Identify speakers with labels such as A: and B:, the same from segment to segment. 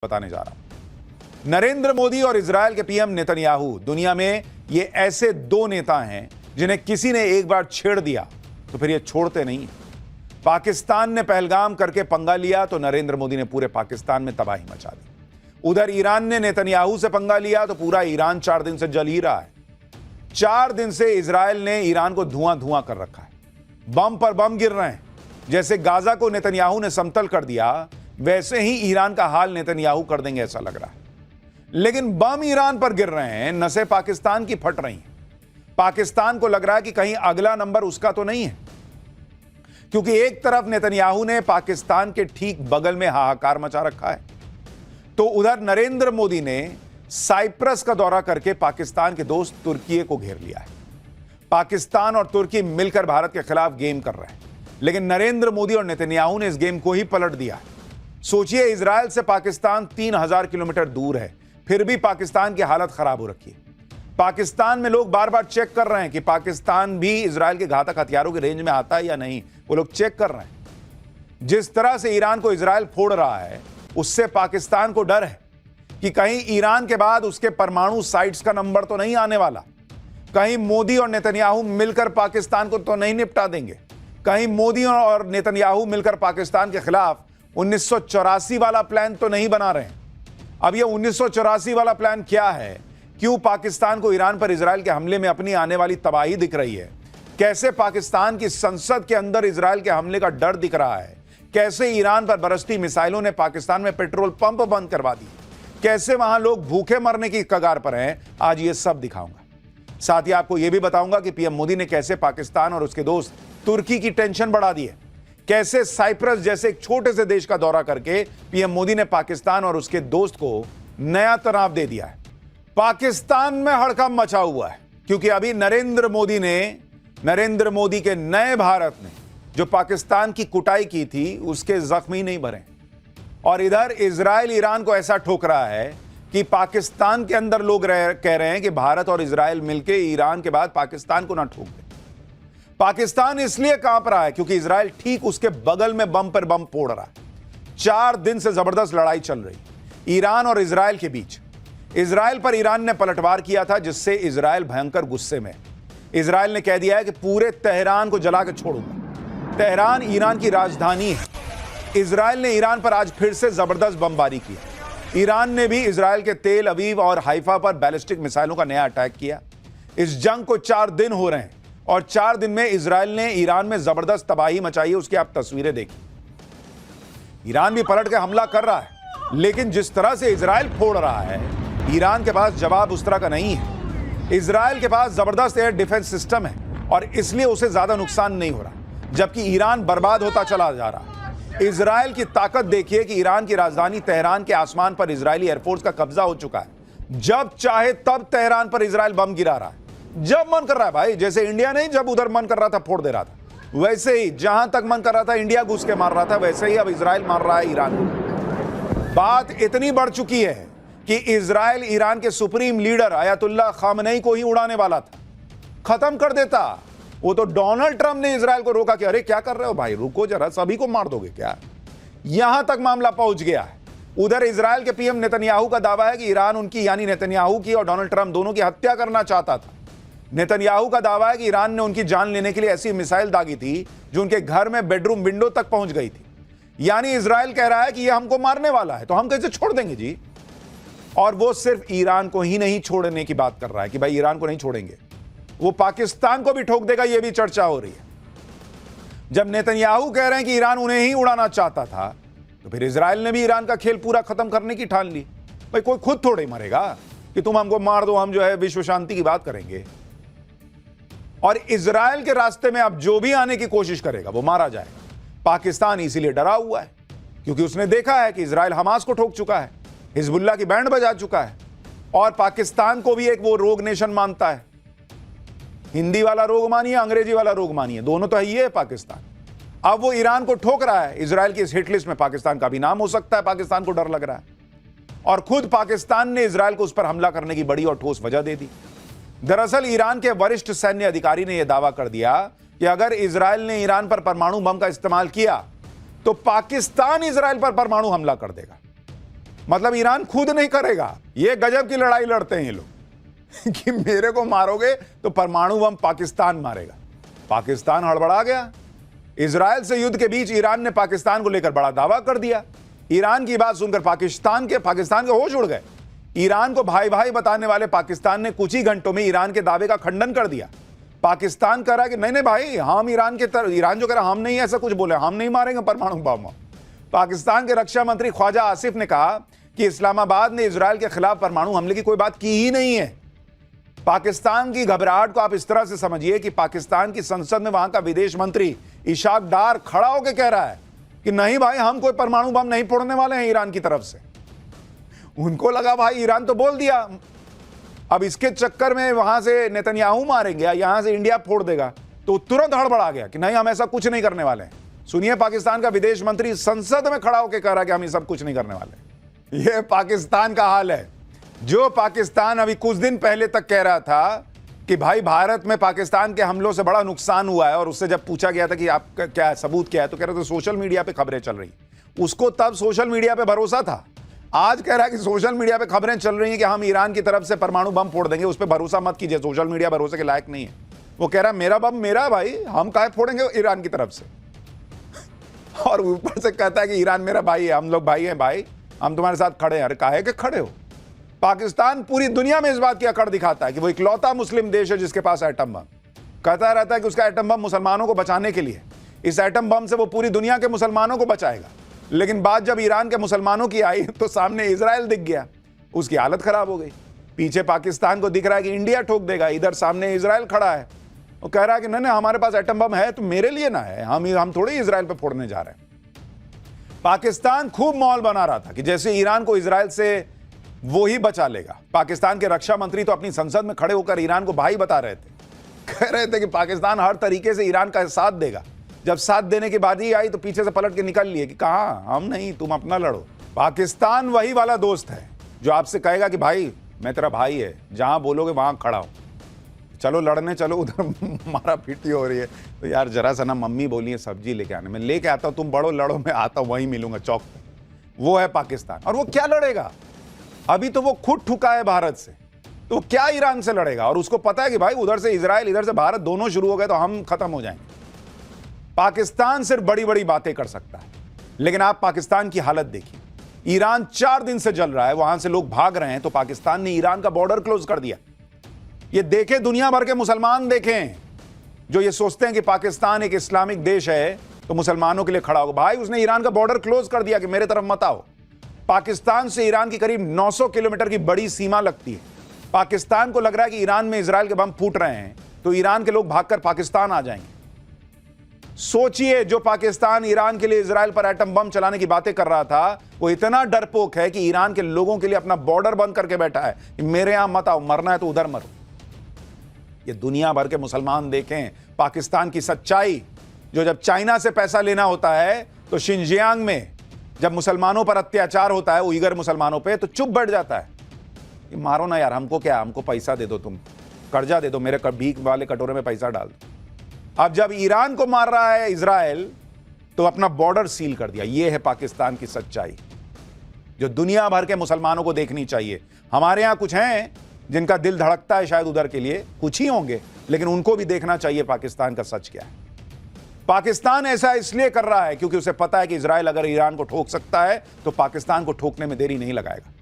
A: बताने जा रहा हूं। नरेंद्र मोदी और इजरायल के पीएम नेतन्याहू दुनिया में ये ऐसे दो नेता हैं जिन्हें किसी ने एक बार छेड़ दिया तो फिर ये छोड़ते नहीं हैं। पाकिस्तान ने पहलगाम करके पंगा लिया तो नरेंद्र मोदी ने पूरे पाकिस्तान में तबाही मचा दी। उधर ईरान ने नेतन्याहू से पंगा लिया तो पूरा ईरान 4 दिन से जल ही रहा है। 4 दिन से इजरायल ने ईरान को धुआं धुआं कर रखा है। बम पर बम गिर रहे हैं। जैसे गाजा को नेतन्याहू ने समतल कर दिया वैसे ही ईरान का हाल नेतन्याहू कर देंगे ऐसा लग रहा है। लेकिन बम ईरान पर गिर रहे हैं, नसें पाकिस्तान की फट रही हैं। पाकिस्तान को लग रहा है कि कहीं अगला नंबर उसका तो नहीं है, क्योंकि एक तरफ नेतन्याहू ने पाकिस्तान के ठीक बगल में हाहाकार मचा रखा है, तो उधर नरेंद्र मोदी ने साइप्रस का दौरा करके पाकिस्तान के दोस्त तुर्की को घेर लिया है। पाकिस्तान और तुर्की मिलकर भारत के खिलाफ गेम कर रहे हैं, लेकिन नरेंद्र मोदी और नेतन्याहू ने इस गेम को ही पलट दिया है। सोचिए, इजरायल से पाकिस्तान 3000 किलोमीटर दूर है, फिर भी पाकिस्तान की हालत खराब हो रखी है। पाकिस्तान में लोग बार बार चेक कर रहे हैं कि पाकिस्तान भी इजरायल के घातक हथियारों की रेंज में आता है या नहीं। वो लोग चेक कर रहे हैं। जिस तरह से ईरान को इजरायल फोड़ रहा है, उससे पाकिस्तान को डर है कि कहीं ईरान के बाद उसके परमाणु साइट्स का नंबर तो नहीं आने वाला। कहीं मोदी और नेतन्याहू मिलकर पाकिस्तान को तो नहीं निपटा देंगे। कहीं मोदी और नेतन्याहू मिलकर पाकिस्तान के खिलाफ 1984 वाला प्लान तो नहीं बना रहे हैं। अब ये 1984 वाला प्लान क्या है? क्यों पाकिस्तान को ईरान पर इजरायल के हमले में अपनी आने वाली तबाही दिख रही है? कैसे पाकिस्तान की संसद के अंदर इजरायल के हमले का डर दिख रहा है? कैसे ईरान पर बरसती मिसाइलों ने पाकिस्तान में पेट्रोल पंप बंद करवा दिए? कैसे वहां लोग भूखे मरने की कगार पर हैं? आज ये सब दिखाऊंगा। साथ ही आपको यह भी बताऊंगा कि पीएम मोदी ने कैसे पाकिस्तान और उसके दोस्त तुर्की की टेंशन बढ़ा दी है। कैसे साइप्रस जैसे एक छोटे से देश का दौरा करके पीएम मोदी ने पाकिस्तान और उसके दोस्त को नया तनाव दे दिया है। पाकिस्तान में हड़कंप मचा हुआ है, क्योंकि अभी नरेंद्र मोदी के नए भारत ने जो पाकिस्तान की कुटाई की थी उसके जख्म ही नहीं भरे। और इधर इजरायल ईरान को ऐसा ठोक रहा है कि पाकिस्तान के अंदर लोग कह रहे हैं कि भारत और इजरायल मिलकर ईरान के बाद पाकिस्तान को ना ठोक दे। पाकिस्तान इसलिए कांप रहा है क्योंकि इजरायल ठीक उसके बगल में बम पर बम फोड़ रहा है। 4 दिन से जबरदस्त लड़ाई चल रही ईरान और इजरायल के बीच। इजरायल पर ईरान ने पलटवार किया था, जिससे इजरायल भयंकर गुस्से में। इजरायल ने कह दिया है कि पूरे तेहरान को जला के छोड़ूंगा। तेहरान ईरान की राजधानी है। इजरायल ने ईरान पर आज फिर से जबरदस्त बमबारी की। ईरान ने भी इजरायल के तेल अवीव और हाइफा पर बैलिस्टिक मिसाइलों का नया अटैक किया। इस जंग को 4 दिन हो रहे हैं और 4 दिन में इजरायल ने ईरान में जबरदस्त तबाही मचाई है। उसकी आप तस्वीरें देखिए। ईरान भी पलट के हमला कर रहा है, लेकिन जिस तरह से इजरायल फोड़ रहा है, ईरान के पास जवाब उस तरह का नहीं है। इजरायल के पास जबरदस्त एयर डिफेंस सिस्टम है और इसलिए उसे ज्यादा नुकसान नहीं हो रहा, जबकि ईरान बर्बाद होता चला जा रहा है। इजरायल की ताकत देखिए कि ईरान की राजधानी तेहरान के आसमान पर इजरायली एयरफोर्स का कब्जा हो चुका है। जब चाहे तब तेहरान पर इजरायल बम गिरा रहा है, जब मन कर रहा है। भाई, जैसे इंडिया नहीं जब उधर मन कर रहा था फोड़ दे रहा था, वैसे ही जहां तक मन कर रहा था इंडिया घुस के मार रहा था, वैसे ही अब इजरायल मार रहा है ईरान को। बात इतनी बढ़ चुकी है कि इजरायल ईरान के सुप्रीम लीडर अयतुल्लाह खामनेई को ही उड़ाने वाला था, खत्म कर देता। वो तो डोनाल्ड ट्रंप ने इजरायल को रोका कि अरे क्या कर रहे हो भाई, रुको जरा, सभी को मार दोगे क्या? यहां तक मामला पहुंच गया है। उधर इजरायल के पीएम नेतन्याहू का दावा है कि ईरान उनकी, यानी नेतन्याहू की और डोनाल्ड ट्रंप दोनों की हत्या करना चाहता था। नेतन्याहू का दावा है कि ईरान ने उनकी जान लेने के लिए ऐसी मिसाइल दागी थी जो उनके घर में बेडरूम विंडो तक पहुंच गई थी। यानी इजरायल कह रहा है कि यह हमको मारने वाला है, तो हम कैसे छोड़ देंगे जी? और वो सिर्फ ईरान को ही नहीं छोड़ने की बात कर रहा है कि भाई ईरान को नहीं छोड़ेंगे, वो पाकिस्तान को भी ठोक देगा, यह भी चर्चा हो रही है। जब नेतन्याहू कह रहे हैं कि ईरान उन्हें ही उड़ाना चाहता था, तो फिर इजरायल ने भी ईरान का खेल पूरा खत्म करने की ठान ली। भाई, कोई खुद थोड़े मरेगा कि तुम हमको मार दो, हम जो है विश्व शांति की बात करेंगे। और इजरायल के रास्ते में अब जो भी आने की कोशिश करेगा वो मारा जाएगा। पाकिस्तान इसीलिए डरा हुआ है क्योंकि उसने देखा है कि इजरायल हमास को ठोक चुका है, हिजबुल्लाह की बैंड बजा चुका है, और पाकिस्तान को भी एक वो रोग नेशन मानता है। हिंदी वाला रोग मानिए, अंग्रेजी वाला रोग मानिए, दोनों तो है ये है पाकिस्तान। अब वो ईरान को ठोक रहा है। इजरायल की इस हिट लिस्ट में पाकिस्तान का भी नाम हो सकता है। पाकिस्तान को डर लग रहा है और खुद पाकिस्तान ने इजरायल को उस पर हमला करने की बड़ी और ठोस वजह दे दी। दरअसल ईरान के वरिष्ठ सैन्य अधिकारी ने यह दावा कर दिया कि अगर इजरायल ने ईरान पर परमाणु बम का इस्तेमाल किया तो पाकिस्तान इजरायल पर परमाणु हमला कर देगा। मतलब ईरान खुद नहीं करेगा। ये गजब की लड़ाई लड़ते हैं ये लोग कि मेरे को मारोगे तो परमाणु बम पाकिस्तान मारेगा। पाकिस्तान हड़बड़ा गया। इजराइल से युद्ध के बीच ईरान ने पाकिस्तान को लेकर बड़ा दावा कर दिया। ईरान की बात सुनकर पाकिस्तान के होश उड़ गए। ईरान को भाई भाई बताने वाले पाकिस्तान ने कुछ ही घंटों में ईरान के दावे का खंडन कर दिया। पाकिस्तान कह रहा है कि नहीं नहीं भाई, हम ईरान जो कह रहा हम नहीं ऐसा कुछ बोले, हम नहीं मारेंगे परमाणु बम। पाकिस्तान के रक्षा मंत्री ख्वाजा आसिफ ने कहा कि इस्लामाबाद ने इजराइल के खिलाफ परमाणु हमले की कोई बात की ही नहीं है। पाकिस्तान की घबराहट को आप इस तरह से समझिए कि पाकिस्तान की संसद में वहां का विदेश मंत्री इशाक डार खड़ा होकर कह रहा है कि नहीं भाई, हम कोई परमाणु बम नहीं फोड़ने वाले हैं ईरान की तरफ से। उनको लगा भाई ईरान तो बोल दिया, अब इसके चक्कर में वहां से नेतन्याहू मारेंगे या यहां से इंडिया फोड़ देगा, तो तुरंत हड़बड़ा गया कि नहीं, हम ऐसा कुछ नहीं करने वाले हैं। सुनिए, पाकिस्तान का विदेश मंत्री संसद में खड़ा होकर कह रहा है कि हम ये सब कुछ नहीं करने वाले। ये पाकिस्तान का हाल है। जो पाकिस्तान अभी कुछ दिन पहले तक कह रहा था कि भाई भारत में पाकिस्तान के हमलों से बड़ा नुकसान हुआ है, और उससे जब पूछा गया था कि आपका क्या सबूत क्या है, तो कह रहे थे सोशल मीडिया पे खबरें चल रही। उसको तब सोशल मीडिया पे भरोसा था। आज कह रहा है कि सोशल मीडिया पे खबरें चल रही हैं कि हम ईरान की तरफ से परमाणु बम फोड़ देंगे, उस पर भरोसा मत कीजिए, सोशल मीडिया भरोसे के लायक नहीं है। वो कह रहा है मेरा बम मेरा भाई, हम काहे फोड़ेंगे ईरान की तरफ से। और ऊपर से कहता है कि ईरान मेरा भाई है, हम लोग भाई हैं भाई, हम तुम्हारे साथ खड़े हैं। अरे काहे के खड़े हो? पाकिस्तान पूरी दुनिया में इस बात की अकड़ दिखाता है कि वो इकलौता मुस्लिम देश है जिसके पास एटम बम। कहता रहता है कि उसका एटम बम मुसलमानों को बचाने के लिए, इस एटम बम से वो पूरी दुनिया के मुसलमानों को बचाएगा। लेकिन बात जब ईरान के मुसलमानों की आई तो सामने इजराइल दिख गया, उसकी हालत खराब हो गई। पीछे पाकिस्तान को दिख रहा है कि इंडिया ठोक देगा, इधर सामने इजराइल खड़ा है, वो कह रहा है कि नहीं हमारे पास एटम बम है तो मेरे लिए ना है, हम थोड़ी इजराइल पे फोड़ने जा रहे हैं। पाकिस्तान खूब माहौल बना रहा था कि जैसे ईरान को इजराइल से वो ही बचा लेगा। पाकिस्तान के रक्षा मंत्री तो अपनी संसद में खड़े होकर ईरान को भाई बता रहे थे, कह रहे थे कि पाकिस्तान हर तरीके से ईरान का साथ देगा। जब साथ देने की बारी आई तो पीछे से पलट के निकल लिए कि कहां, हम नहीं, तुम अपना लड़ो। पाकिस्तान वही वाला दोस्त है जो आपसे कहेगा कि भाई मैं तेरा भाई है, जहां बोलोगे वहां खड़ा हूं, चलो लड़ने चलो। उधर मारा पीटी हो रही है तो यार जरा सा ना मम्मी बोली है सब्जी लेके आने, मैं लेके आता हूं, तुम बड़ो लड़ो, मैं आता हूं, वहीं मिलूंगा चौक पे। वो है पाकिस्तान। और वो क्या लड़ेगा? अभी तो वो खुद ठुका है भारत से, तो वो क्या ईरान से लड़ेगा? और उसको पता है कि भाई उधर से इजराइल इधर से भारत दोनों शुरू हो गए तो हम खत्म हो जाएंगे। पाकिस्तान सिर्फ बड़ी बड़ी बातें कर सकता है, लेकिन आप पाकिस्तान की हालत देखिए। ईरान 4 दिन से जल रहा है, वहां से लोग भाग रहे हैं, तो पाकिस्तान ने ईरान का बॉर्डर क्लोज कर दिया। ये देखे दुनिया भर के मुसलमान देखें जो ये सोचते हैं कि पाकिस्तान एक इस्लामिक देश है तो मुसलमानों के लिए खड़ा होगा। भाई उसने ईरान का बॉर्डर क्लोज कर दिया कि मेरे तरफ मत आओ। पाकिस्तान से ईरान की करीब 900 किलोमीटर की बड़ी सीमा लगती है। पाकिस्तान को लग रहा है कि ईरान में इजराइल के बम फूट रहे हैं तो ईरान के लोग भागकर पाकिस्तान आ जाएंगे। सोचिए, जो पाकिस्तान ईरान के लिए इजराइल पर एटम बम चलाने की बातें कर रहा था, वो इतना डरपोक है कि ईरान के लोगों के लिए अपना बॉर्डर बंद करके बैठा है कि मेरे यहां मत आओ, मरना है तो उधर मरो। ये दुनिया भर के मुसलमान देखें पाकिस्तान की सच्चाई। जो जब चाइना से पैसा लेना होता है तो शिनजियांग में जब मुसलमानों पर अत्याचार होता है, उइगर मुसलमानों पे, तो चुप बैठ जाता है कि मारो ना यार, हमको क्या, हमको पैसा दे दो, तुम कर्जा दे दो, मेरे भीख वाले कटोरे में पैसा डाल दो। अब जब ईरान को मार रहा है इजराइल तो अपना बॉर्डर सील कर दिया। यह है पाकिस्तान की सच्चाई जो दुनिया भर के मुसलमानों को देखनी चाहिए। हमारे यहां कुछ हैं जिनका दिल धड़कता है शायद उधर के लिए, कुछ ही होंगे, लेकिन उनको भी देखना चाहिए पाकिस्तान का सच क्या है। पाकिस्तान ऐसा इसलिए कर रहा है क्योंकि उसे पता है कि इजराइल अगर ईरान को ठोक सकता है तो पाकिस्तान को ठोकने में देरी नहीं लगाएगा।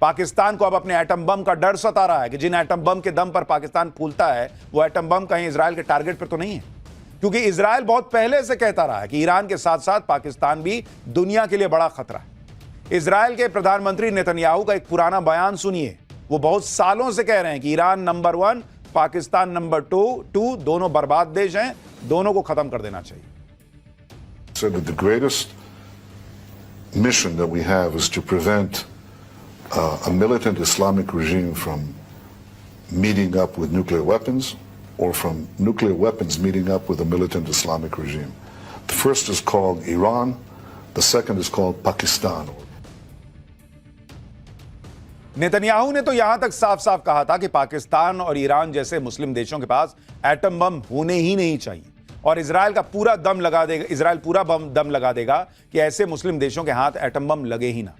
A: पाकिस्तान को अब अपने एटम बम का डर सता रहा है कि जिन एटम बम के दम पर पाकिस्तान फूलता है वो एटम बम कहीं इजराइल के टारगेट पर तो नहीं है। क्योंकि इजराइल बहुत पहले से कहता रहा है कि ईरान के साथ साथ पाकिस्तान भी दुनिया के लिए बड़ा खतरा है। इजराइल के प्रधानमंत्री नेतन्याहू का एक पुराना बयान सुनिए। वो बहुत सालों से कह रहे हैं कि ईरान नंबर 1, पाकिस्तान नंबर 2, दोनों बर्बाद देश हैं, दोनों को खत्म कर देना चाहिए।
B: So the greatest mission that we have is to prevent a militant Islamic regime from meeting up with nuclear weapons or from nuclear weapons meeting up with a militant Islamic regime. The first is called Iran, the second is called Pakistan.
A: Netanyahu ने तो यहां तक साफ साफ कहा था कि पाकिस्तान और ईरान जैसे मुस्लिम देशों के पास एटम बम होने ही नहीं चाहिए, और इजराइल पूरा दम लगा देगा कि ऐसे मुस्लिम देशों के हाथ एटम बम लगे ही ना।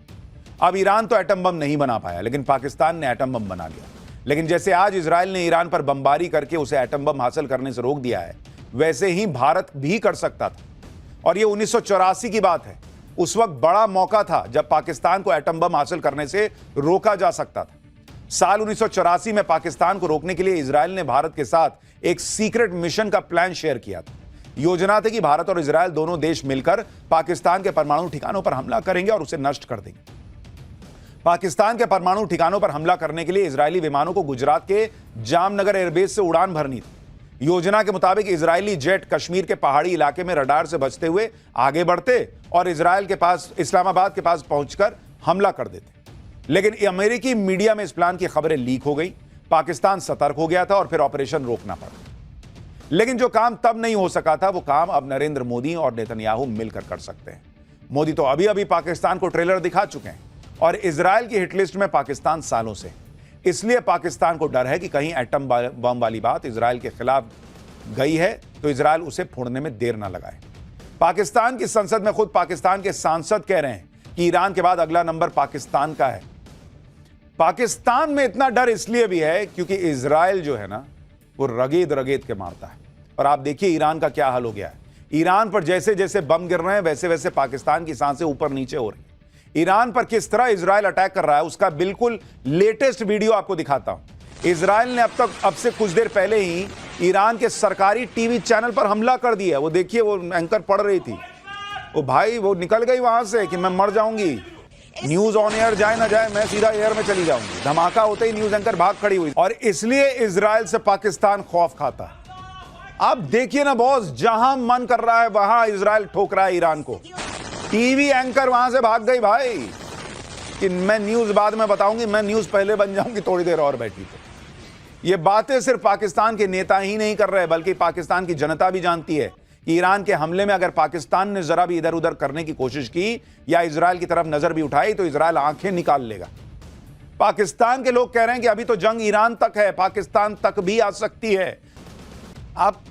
A: अब ईरान तो एटम बम नहीं बना पाया, लेकिन पाकिस्तान ने एटम बम बना लिया। लेकिन जैसे आज इजराइल ने ईरान पर बमबारी करके उसे एटम बम हासिल करने से रोक दिया है, वैसे ही भारत भी कर सकता था। और यह 1984 की बात है। उस वक्त बड़ा मौका था जब पाकिस्तान को एटम बम हासिल करने से रोका जा सकता था। साल 1984 में पाकिस्तान को रोकने के लिए इजराइल ने भारत के साथ एक सीक्रेट मिशन का प्लान शेयर किया था। योजना थी कि भारत और इजराइल दोनों देश मिलकर पाकिस्तान के परमाणु ठिकानों पर हमला करेंगे और उसे नष्ट कर देंगे। पाकिस्तान के परमाणु ठिकानों पर हमला करने के लिए इजरायली विमानों को गुजरात के जामनगर एयरबेस से उड़ान भरनी थी। योजना के मुताबिक इजरायली जेट कश्मीर के पहाड़ी इलाके में रडार से बचते हुए आगे बढ़ते और इस्लामाबाद के पास पहुंचकर हमला कर देते। लेकिन अमेरिकी मीडिया में इस प्लान की खबरें लीक हो गई। पाकिस्तान सतर्क हो गया था और फिर ऑपरेशन रोकना पड़ा। लेकिन जो काम तब नहीं हो सका था, वो काम अब नरेंद्र मोदी और नेतन्याहू मिलकर कर सकते हैं। मोदी तो अभी अभी पाकिस्तान को ट्रेलर दिखा चुके हैं और इजराइल की हिटलिस्ट में पाकिस्तान सालों से। इसलिए पाकिस्तान को डर है कि कहीं एटम बम वाली बात इजराइल के खिलाफ गई है तो इजराइल उसे फोड़ने में देर ना लगाए। पाकिस्तान की संसद में खुद पाकिस्तान के सांसद कह रहे हैं कि ईरान के बाद अगला नंबर पाकिस्तान का है। पाकिस्तान में इतना डर इसलिए भी है क्योंकि इजराइल जो है ना, वो रगेद रगेद के मारता है। और आप देखिए ईरान का क्या हाल हो गया है। ईरान पर जैसे जैसे बम गिर रहे हैं, वैसे वैसे पाकिस्तान की सांसें ऊपर नीचे हो रही हैं। ईरान पर किस तरह इजराइल अटैक कर रहा है, उसका बिल्कुल लेटेस्ट वीडियो आपको दिखाता हूं। इजराइल ने अब से कुछ देर पहले ही ईरान के सरकारी टीवी चैनल पर हमला कर दिया। वो देखिए, वो एंकर पढ़ रही थी, वो भाई वो निकल गई वहां से कि मैं मर जाऊंगी, न्यूज ऑन एयर जाए ना जाए, मैं सीधा एयर में चली जाऊंगी। धमाका होते ही न्यूज एंकर भाग खड़ी हुई। और इसलिए इजराइल से पाकिस्तान खौफ खाता है। अब देखिए ना बॉस, जहां मन कर रहा है वहां इजराइल ठोक रहा है ईरान को। टीवी एंकर वहां से भाग गई भाई कि मैं न्यूज बाद में बताऊंगी, मैं न्यूज पहले बन जाऊंगी, थोड़ी देर और बैठी। तो ये बातें सिर्फ पाकिस्तान के नेता ही नहीं कर रहे, बल्कि पाकिस्तान की जनता भी जानती है कि ईरान के हमले में अगर पाकिस्तान ने जरा भी इधर उधर करने की कोशिश की या इजराइल की तरफ नजर भी उठाई तो इजराइल आंखें निकाल लेगा। पाकिस्तान के लोग कह रहे हैं कि अभी तो जंग ईरान तक है, पाकिस्तान तक भी आ सकती है। आप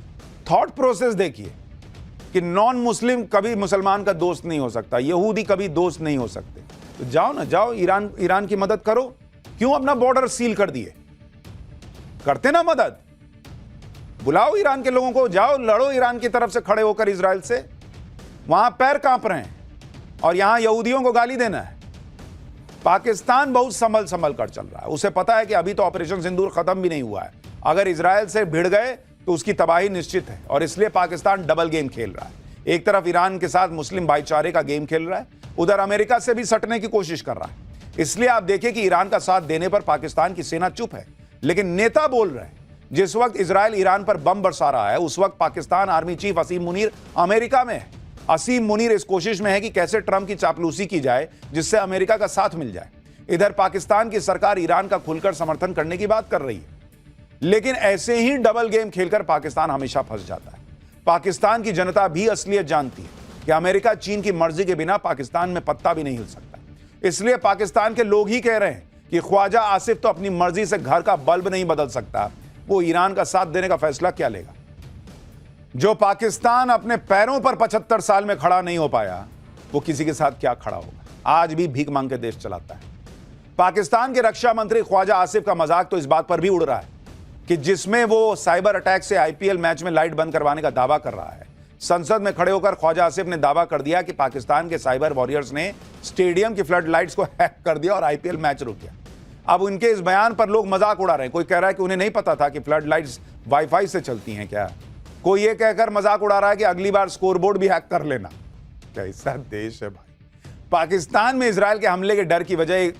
A: थॉट प्रोसेस देखिए कि नॉन मुस्लिम कभी मुसलमान का दोस्त नहीं हो सकता, यहूदी कभी दोस्त नहीं हो सकते। तो जाओ ना, जाओ ईरान की मदद करो। क्यों अपना बॉर्डर सील कर दिए? करते ना मदद, बुलाओ ईरान के लोगों को, जाओ लड़ो ईरान की तरफ से खड़े होकर इजराइल से। वहां पैर कांप रहे हैं और यहां यहूदियों को गाली देना है। पाकिस्तान बहुत संभल कर चल रहा है। उसे पता है कि अभी तो ऑपरेशन सिंदूर खत्म भी नहीं हुआ है। अगर इजराइल से भिड़ गए तो उसकी तबाही निश्चित है। और इसलिए पाकिस्तान डबल गेम खेल रहा है। एक तरफ ईरान के साथ मुस्लिम भाईचारे का गेम खेल रहा है, उधर अमेरिका से भी सटने की कोशिश कर रहा है। इसलिए आप देखिए कि ईरान का साथ देने पर पाकिस्तान की सेना चुप है, लेकिन नेता बोल रहे हैं। जिस वक्त इजराइल ईरान पर बम बरसा रहा है, उस वक्त पाकिस्तान आर्मी चीफ असीम मुनीर अमेरिका में है। असीम मुनीर इस कोशिश में है कि कैसे ट्रंप की चापलूसी की जाए जिससे अमेरिका का साथ मिल जाए। इधर पाकिस्तान की सरकार ईरान का खुलकर समर्थन करने की बात कर रही है, लेकिन ऐसे ही डबल गेम खेलकर पाकिस्तान हमेशा फंस जाता है। पाकिस्तान की जनता भी असलियत जानती है कि अमेरिका चीन की मर्जी के बिना पाकिस्तान में पत्ता भी नहीं हिल सकता। इसलिए पाकिस्तान के लोग ही कह रहे हैं कि ख्वाजा आसिफ तो अपनी मर्जी से घर का बल्ब नहीं बदल सकता, वो ईरान का साथ देने का फैसला क्या लेगा? जो पाकिस्तान अपने पैरों पर 75 साल में खड़ा नहीं हो पाया, वो किसी के साथ क्या खड़ा होगा? आज भी भीख मांग के देश चलाता है। पाकिस्तान के रक्षा मंत्री ख्वाजा आसिफ का मजाक तो इस बात पर भी उड़ रहा है कि जिसमें वो साइबर अटैक से आईपीएल मैच में लाइट बंद करवाने का दावा कर रहा है। संसद में खड़े होकर ख्वाजा आसिफ ने दावा कर दिया कि पाकिस्तान के साइबर वॉरियर्स ने स्टेडियम की फ्लड लाइट्स को हैक कर दिया और आईपीएल मैच रुक गया। अब उनके इस बयान पर लोग मजाक उड़ा रहे हैं। कोई कह रहा है कि उन्हें नहीं पता था कि फ्लड लाइट्स वाईफाई से चलती हैं क्या। कोई ये कहकर मजाक उड़ा रहा है कि अगली बार स्कोरबोर्ड भी हैक कर लेना। कैसा देश है भाई। पाकिस्तान में इजराइल के हमले के डर की वजह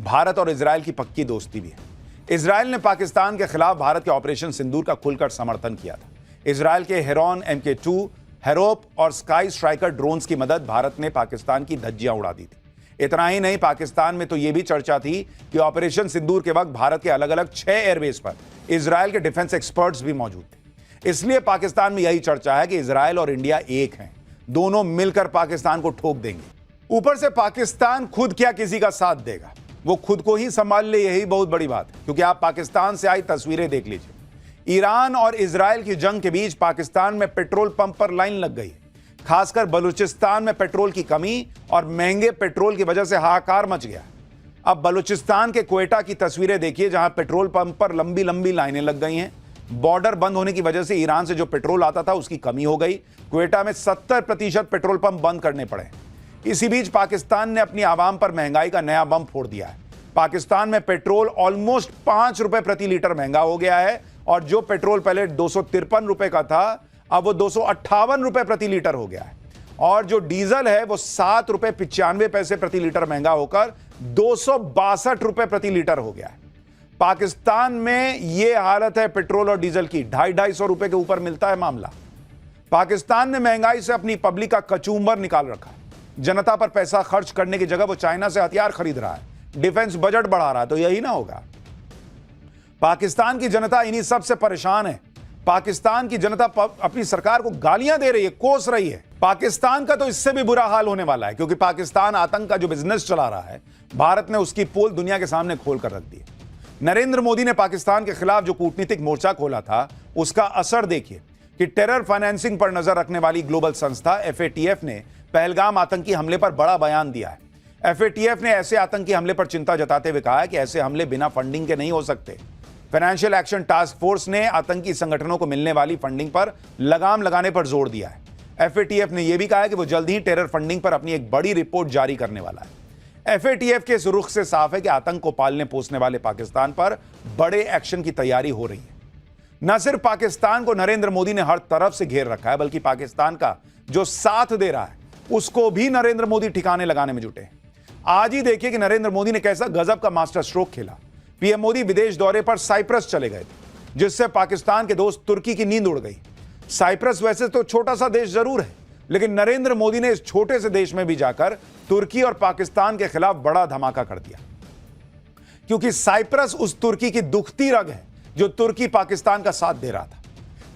A: भारत और इजराइल की पक्की दोस्ती भी है। इजराइल ने पाकिस्तान के खिलाफ भारत के ऑपरेशन सिंदूर का खुलकर समर्थन किया था। इजराइल के हेरॉन MK2, हेरोप और स्काई स्ट्राइकर ड्रोन्स की मदद भारत ने पाकिस्तान की धज्जियां उड़ा दी थी। इतना ही नहीं, पाकिस्तान में तो यह भी चर्चा थी कि ऑपरेशन सिंदूर के वक्त भारत के अलग अलग 6 एयरबेस पर इजराइल के डिफेंस एक्सपर्ट्स भी मौजूद थे। इसलिए पाकिस्तान में यही चर्चा है कि इजराइल और इंडिया एक हैं, दोनों मिलकर पाकिस्तान को ठोक देंगे। ऊपर से पाकिस्तान खुद क्या किसी का साथ देगा, वो खुद को ही संभाल ले, यही बहुत बड़ी बात है। क्योंकि आप पाकिस्तान से आई तस्वीरें देख लीजिए। ईरान और इजराइल की जंग के बीच पाकिस्तान में पेट्रोल पंप पर लाइन लग गई। खासकर बलूचिस्तान में पेट्रोल की कमी और महंगे पेट्रोल की वजह से हाहाकार मच गया। अब बलूचिस्तान के क्वेटा की तस्वीरें देखिए, जहां पेट्रोल पंप पर लंबी लंबी लाइनें लग गई हैं। बॉर्डर बंद होने की वजह से ईरान से जो पेट्रोल आता था उसकी कमी हो गई। क्वेटा में 70% पेट्रोल पंप बंद करने पड़े। इसी बीच पाकिस्तान ने अपनी आवाम पर महंगाई का नया बम फोड़ दिया है। पाकिस्तान में पेट्रोल ऑलमोस्ट 5 रुपए प्रति लीटर महंगा हो गया है और जो पेट्रोल पहले 253 रुपए का था अब वो 258 रुपए प्रति लीटर हो गया है और जो डीजल है वो 7 रुपए 95 पैसे प्रति लीटर महंगा होकर 262 रुपए प्रति लीटर हो गया है। पाकिस्तान में यह हालत है पेट्रोल और डीजल की, 250 रुपए के ऊपर मिलता है मामला। पाकिस्तान ने महंगाई से अपनी पब्लिक का कचूमर निकाल रखा है। जनता पर पैसा खर्च करने की जगह वो चाइना से हथियार खरीद रहा है, डिफेंस बजट बढ़ा रहा है, तो यही ना होगा। पाकिस्तान की जनता इन्हीं सब से परेशान है। पाकिस्तान की जनता अपनी सरकार को गालियां दे रही है, कोस रही है। पाकिस्तान का तो इससे भी बुरा हाल होने वाला है, क्योंकि पाकिस्तान आतंक का जो बिजनेस चला रहा है, भारत ने उसकी पोल दुनिया के सामने खोल कर रख दी है। नरेंद्र मोदी ने पाकिस्तान के खिलाफ जो कूटनीतिक मोर्चा खोला था, उसका असर देखिए कि टेरर फाइनेंसिंग पर नजर रखने वाली ग्लोबल संस्था FATF ने पहलगाम आतंकी हमले पर बड़ा बयान दिया है। FATF ने ऐसे आतंकी हमले पर चिंता जताते हुए कहा है कि ऐसे हमले बिना फंडिंग के नहीं हो सकते। फाइनेंशियल एक्शन टास्क फोर्स ने आतंकी संगठनों को मिलने वाली फंडिंग पर लगाम लगाने पर जोर दिया है। FATF ने यह भी कहा है कि वो जल्द ही टेरर फंडिंग पर अपनी एक बड़ी रिपोर्ट जारी करने वाला है। FATF के इस रुख से साफ है कि आतंक को पालने पोसने वाले पाकिस्तान पर बड़े एक्शन की तैयारी हो रही है। न सिर्फ पाकिस्तान को नरेंद्र मोदी ने हर तरफ से घेर रखा है, बल्कि पाकिस्तान का जो साथ दे रहा है उसको भी नरेंद्र मोदी ठिकाने लगाने में जुटे हैं। आज ही देखिए कि नरेंद्र मोदी ने कैसा गजब का मास्टर स्ट्रोक खेला। पीएम मोदी विदेश दौरे पर साइप्रस चले गए थे, जिससे पाकिस्तान के दोस्त तुर्की की नींद उड़ गई। साइप्रस वैसे तो छोटा सा देश जरूर है, लेकिन नरेंद्र मोदी ने इस छोटे से देश में भी जाकर तुर्की और पाकिस्तान के खिलाफ बड़ा धमाका कर दिया, क्योंकि साइप्रस उस तुर्की की दुखती रग है जो तुर्की पाकिस्तान का साथ दे रहा था।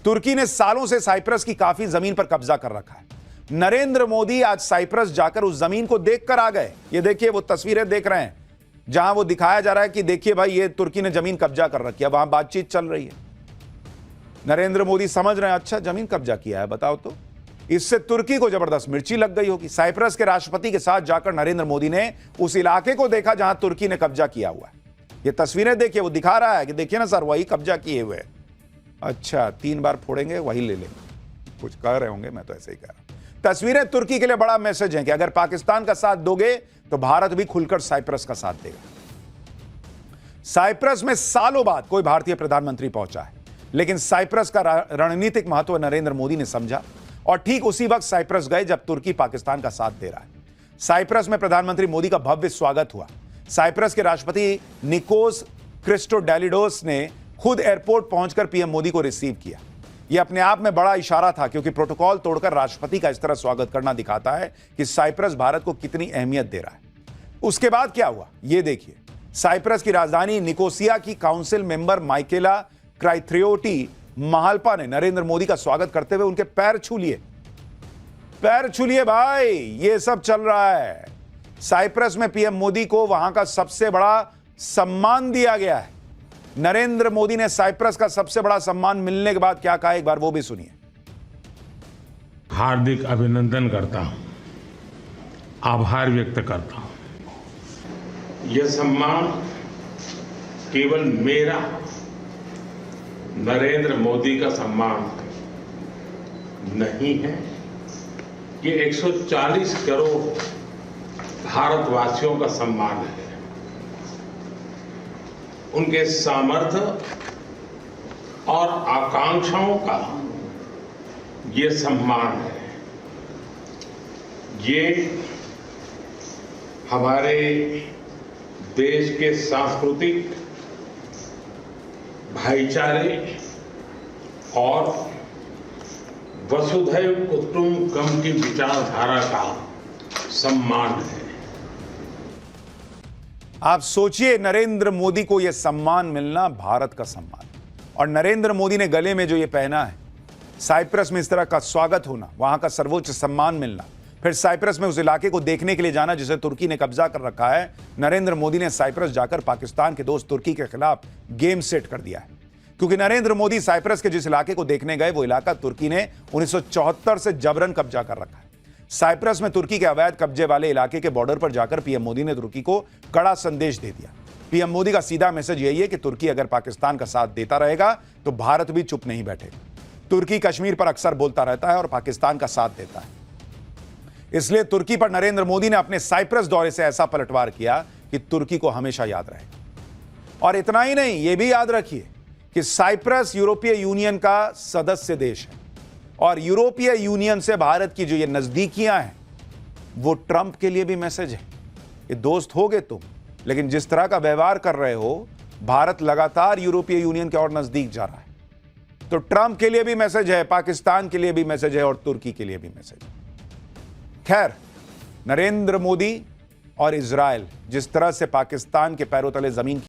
A: तुर्की ने सालों से साइप्रस की काफी जमीन पर कब्जा कर रखा है। नरेंद्र मोदी आज साइप्रस जाकर उस जमीन को देखकर आ गए। ये देखिए, वो तस्वीरें देख रहे हैं जहां वो दिखाया जा रहा है कि देखिए भाई, ये तुर्की ने जमीन कब्जा कर रखी है, वहां बातचीत चल रही है। नरेंद्र मोदी समझ रहे हैं, अच्छा जमीन कब्जा किया है, बताओ तो। इससे तुर्की को जबरदस्त मिर्ची लग गई होगी। साइप्रस के राष्ट्रपति के साथ जाकर नरेंद्र मोदी ने उस इलाके को देखा जहां तुर्की ने कब्जा किया हुआ है। ये तस्वीरें देखिए, वो दिखा रहा है कि देखिए ना सर, वही कब्जा किए हुए। अच्छा, 3 बार फोड़ेंगे वही ले लेंगे, कुछ कह रहे होंगे, मैं तो ऐसे ही कह रहा हूं। तस्वीरें तुर्की के लिए बड़ा मैसेज है कि अगर पाकिस्तान का साथ दोगे तो भारत भी खुलकर साइप्रस का साथ देगा। साइप्रस में सालों बाद कोई भारतीय प्रधानमंत्री पहुंचा है, लेकिन साइप्रस का रणनीतिक महत्व नरेंद्र मोदी ने समझा और ठीक उसी वक्त साइप्रस गए जब तुर्की पाकिस्तान का साथ दे रहा है। साइप्रस में प्रधानमंत्री मोदी का भव्य स्वागत हुआ। साइप्रस के राष्ट्रपति निकोस क्रिस्टोडेलिडोस ने खुद एयरपोर्ट पहुंचकर पीएम मोदी को रिसीव किया। यह अपने आप में बड़ा इशारा था, क्योंकि प्रोटोकॉल तोड़कर राष्ट्रपति का इस तरह स्वागत करना दिखाता है कि साइप्रस भारत को कितनी अहमियत दे रहा है। उसके बाद क्या हुआ, यह देखिए। साइप्रस की राजधानी निकोसिया की काउंसिल मेंबर माइकेला क्राइथ्रियोटी महाल्पा ने नरेंद्र मोदी का स्वागत करते हुए उनके पैर छू लिए। पैर छू लिए भाई, ये सब चल रहा है। साइप्रस में पीएम मोदी को वहां का सबसे बड़ा सम्मान दिया गया है। नरेंद्र मोदी ने साइप्रस का सबसे बड़ा सम्मान मिलने के बाद क्या कहा, एक बार वो भी सुनिए।
C: हार्दिक अभिनंदन करता हूं, आभार व्यक्त करता हूं। यह सम्मान केवल मेरा, नरेंद्र मोदी का सम्मान नहीं है, ये 140 करोड़ भारतवासियों का सम्मान है। उनके सामर्थ्य और आकांक्षाओं का ये सम्मान है। ये हमारे देश के सांस्कृतिक भाईचारे और वसुधैव कुटुंबकम की विचारधारा का सम्मान है।
A: आप सोचिए, नरेंद्र मोदी को यह सम्मान मिलना, भारत का सम्मान। और नरेंद्र मोदी ने गले में जो ये पहना है, साइप्रस में इस तरह का स्वागत होना, वहां का सर्वोच्च सम्मान मिलना, फिर साइप्रस में उस इलाके को देखने के लिए जाना जिसे तुर्की ने कब्जा कर रखा है। नरेंद्र मोदी ने साइप्रस जाकर पाकिस्तान के दोस्त तुर्की के खिलाफ गेम सेट कर दिया है, क्योंकि नरेंद्र मोदी साइप्रस के जिस इलाके को देखने गए वो इलाका तुर्की ने 1974 से जबरन कब्जा कर रखा है। साइप्रस में तुर्की के अवैध कब्जे वाले इलाके के बॉर्डर पर जाकर पीएम मोदी ने तुर्की को कड़ा संदेश दे दिया। पीएम मोदी का सीधा मैसेज यही है कि तुर्की अगर पाकिस्तान का साथ देता रहेगा तो भारत भी चुप नहीं बैठेगा। तुर्की कश्मीर पर अक्सर बोलता रहता है और पाकिस्तान का साथ देता है, इसलिए तुर्की पर नरेंद्र मोदी ने अपने साइप्रस दौरे से ऐसा पलटवार किया कि तुर्की को हमेशा याद रहेगा। और इतना ही नहीं, यह भी याद रखिए कि साइप्रस यूरोपीय यूनियन का सदस्य देश है और यूरोपीय यूनियन से भारत की जो ये नजदीकियां हैं वो ट्रंप के लिए भी मैसेज है। ये दोस्त होगे तुम, लेकिन जिस तरह का व्यवहार कर रहे हो, भारत लगातार यूरोपीय यूनियन के और नजदीक जा रहा है। तो ट्रंप के लिए भी मैसेज है, पाकिस्तान के लिए भी मैसेज है और तुर्की के लिए भी मैसेज है। खैर, नरेंद्र मोदी और इजरायल जिस तरह से पाकिस्तान के पैरों तले जमीन